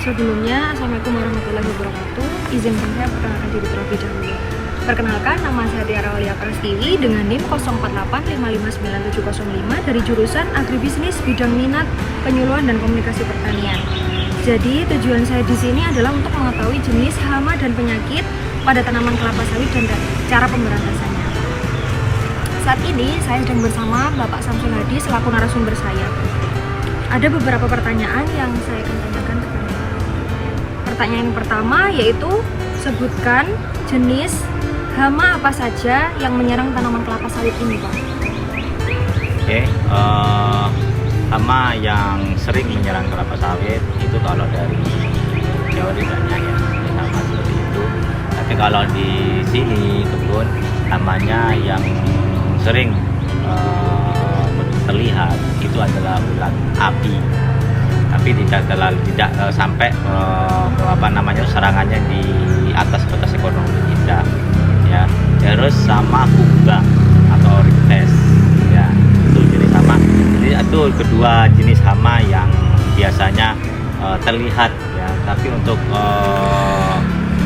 Sebelumnya, Assalamualaikum warahmatullahi wabarakatuh. Izinkan saya perkenalkan diri terlebih dahulu. Perkenalkan, nama saya Tiara Aulia Prastiwi dengan NIM 0485599705 dari jurusan Agribisnis bidang minat penyuluhan dan komunikasi pertanian. Jadi, tujuan saya di sini adalah untuk mengetahui jenis hama dan penyakit pada tanaman kelapa sawit dan cara pemberantasannya. Saat ini, saya sedang bersama Bapak Samsul Hadi selaku narasumber saya. Ada beberapa pertanyaan yang saya akan tanyakan kepada Bapak. Pertanyaan yang pertama yaitu, sebutkan jenis hama apa saja yang menyerang tanaman kelapa sawit ini, Pak. Oke, hama yang sering menyerang kelapa sawit itu kalau dari teori banyak ya, hama seperti itu. Tapi kalau di sini kebun, hamanya yang sering terlihat itu adalah ulat api. Tapi tidak sampai serangannya di atas batas ekonomi tidak ya. Terus sama kumbang atau riptes ya, itu jenis hama. Jadi itu kedua jenis hama yang biasanya terlihat ya, tapi untuk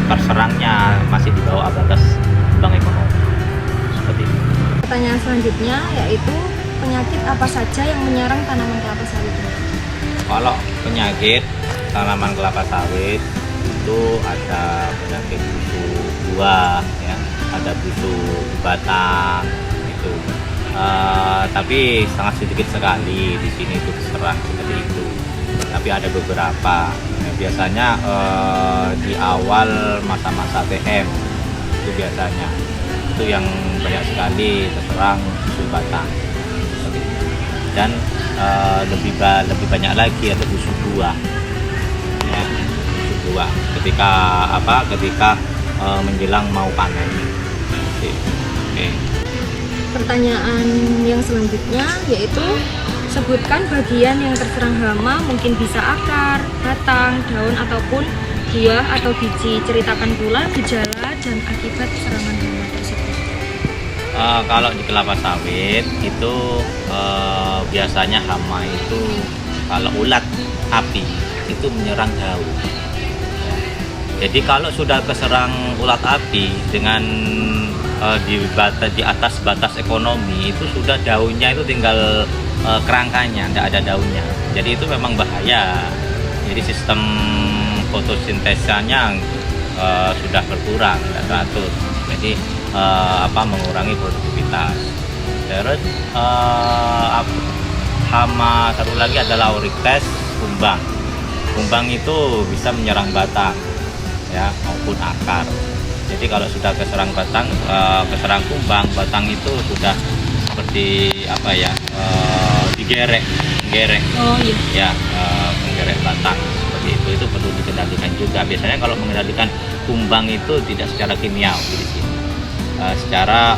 terserangnya masih di bawah batas bank ekonomi seperti itu. Pertanyaan selanjutnya yaitu, penyakit apa saja yang menyerang tanaman kelapa sawit ini? Kalau penyakit tanaman kelapa sawit itu ada penyakit busuk buah ya, ada busuk batang itu. Tapi sangat sedikit sekali di sini itu diserang seperti itu. Tapi ada beberapa. Ya, biasanya di awal masa-masa TM itu biasanya itu yang banyak sekali terserang busuk batang. Dan lebih banyak lagi ada busuk buah ya, busuk buah ketika menjelang mau panen. Oke. Pertanyaan yang selanjutnya yaitu, sebutkan bagian yang terserang hama, mungkin bisa akar, batang, daun ataupun buah atau biji. Ceritakan pula gejala dan akibat serangan hama tersebut. Kalau di kelapa sawit itu biasanya hama itu kalau ulat api itu menyerang daun. Jadi kalau sudah keserang ulat api dengan di atas batas ekonomi, itu sudah daunnya itu tinggal kerangkanya, tidak ada daunnya. Jadi itu memang bahaya. Jadi sistem fotosintesanya sudah berkurang, tidak teratur. Jadi mengurangi produktivitas. Terus hama satu lagi adalah Oryctes kumbang. Kumbang itu bisa menyerang batang ya maupun akar. Jadi kalau sudah keserang batang, keserang kumbang, batang itu sudah seperti digerek. Oh iya. Ya, menggerek batang seperti itu perlu dikendalikan juga. Biasanya kalau mengendalikan kumbang itu tidak secara kimiawi di sini. Secara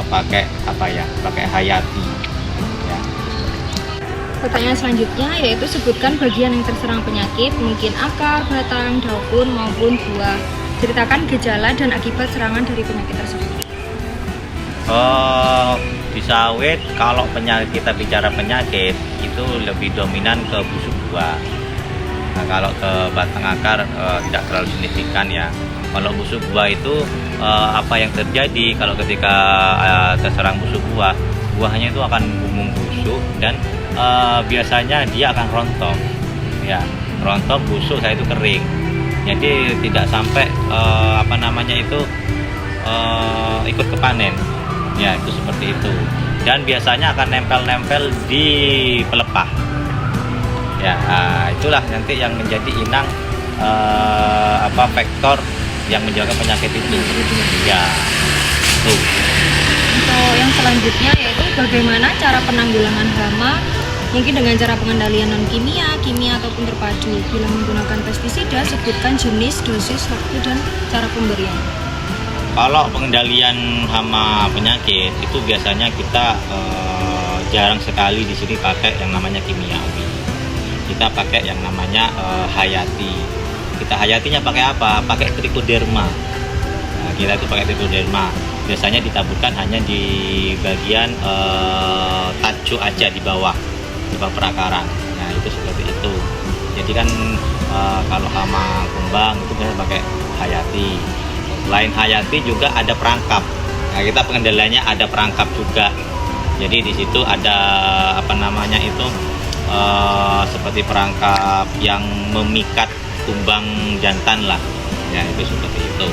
pakai hayati ya. Pertanyaan selanjutnya yaitu, sebutkan bagian yang terserang penyakit, mungkin akar, batang, daun maupun buah. Ceritakan gejala dan akibat serangan dari penyakit tersebut. Di sawit kalau kita bicara penyakit itu lebih dominan ke busuk buah. Nah, kalau ke batang akar tidak terlalu signifikan ya. Kalau busuk buah itu apa yang terjadi kalau ketika terserang busuk buah, buahnya itu akan bumung busuk dan biasanya dia akan rontok. Ya, rontok, busuk, saya itu kering. Jadi tidak sampai ikut ke panen. Ya, itu seperti itu. Dan biasanya akan nempel-nempel di pelepah. Ya, itulah nanti yang menjadi inang faktor yang menjaga penyakit itu. Ya, tuh. Untuk yang selanjutnya yaitu, bagaimana cara penanggulangan hama, mungkin dengan cara pengendalian non kimia ataupun terpadu. Bila menggunakan pestisida, sebutkan jenis, dosis, waktu dan cara pemberian. Kalau pengendalian hama penyakit itu biasanya kita jarang sekali di sini pakai yang namanya kimiawi. Kita pakai yang namanya hayati. Kita hayatinya pakai apa? Pakai trichoderma. Nah, kita itu pakai trichoderma. Biasanya ditaburkan hanya di bagian tajuk aja di bawah perakaran. Nah, itu seperti itu. Jadi kan kalau hama kumbang itu biasanya pakai hayati. Selain hayati juga ada perangkap. Nah, kita pengendaliannya ada perangkap juga. Jadi di situ ada apa namanya itu seperti perangkap yang memikat kumbang jantan lah. Ya itu seperti itu.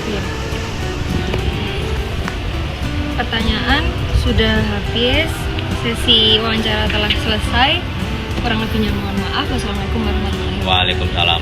Pertanyaan sudah habis, sesi wawancara telah selesai. Kurang lebihnya mohon maaf. Wassalamualaikum warahmatullahi wabarakatuh. Waalaikumsalam.